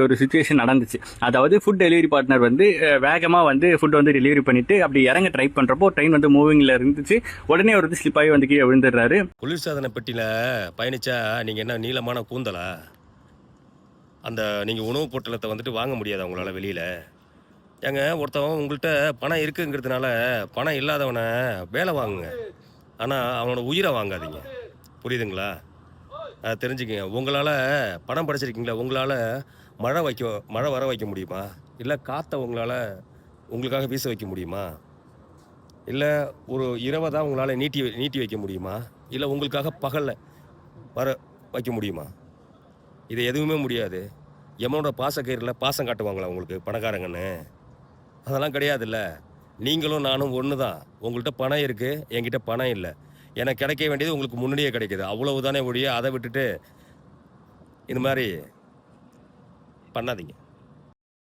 ஒரு சுச்சுவேஷன் நடந்துச்சு. அதாவது ஃபுட் டெலிவரி பார்ட்னர் வந்து வேகமா வந்து ஃபுட் வந்து டெலிவரி பண்ணிட்டு அப்படி இறங்க ட்ரை பண்றப்போ ட்ரெயின் வந்து மூவிங்ல இருந்துச்சு. உடனே அவர் வந்து ஸ்லிப் ஆகி வந்து கீழே விழுந்துடுறாரு. குளிர்சாதன பெட்டியில பயணிச்சா நீங்க என்ன நீளமான கூந்தலா? அந்த நீங்க உணவு பொட்டலத்தை வந்துட்டு வாங்க முடியாதா உங்களால வெளியில? ஏங்க ஒருத்தவன் உங்கள்ட்ட பணம் இருக்குங்கிறதுனால பணம் இல்லாதவன வேலை வாங்குங்க. ஆனா அவனோட உயிரை வாங்காதீங்க. புரியுதுங்களா? அத தெரிஞ்சுக்கங்க. உங்களால பணம் படைச்சிருக்கீங்களா? உங்களால மழை வர வைக்க முடியுமா? இல்ல காத்த உங்களால உங்களுக்காக வீச வைக்க முடியுமா? இல்ல ஒரு இரவ தான் உங்களால நீட்டி நீட்டி வைக்க முடியுமா? இல்ல உங்களுக்காக பகல்ல வர வைக்க முடியுமா? இது எதுவுமே முடியாது. எமனோட பாசக்கயிறுல பாசம் காட்டுவாங்களா உங்களுக்கு பணக்காரங்கன்னு? அதெல்லாம் கிடையாதுல்ல. நீங்களும் நானும் ஒண்ணு தான். உங்கள்ட்ட பணம் இருக்கு, என்கிட்ட பணம் இல்ல. எனக்கு கிடைக்க வேண்டியது உங்களுக்கு முன்னாடியே கிடைக்குது. அவ்வளவு தானே ஒழிய, அத விட்டுட்டு இந்த மாரி பண்ணாதீங்க.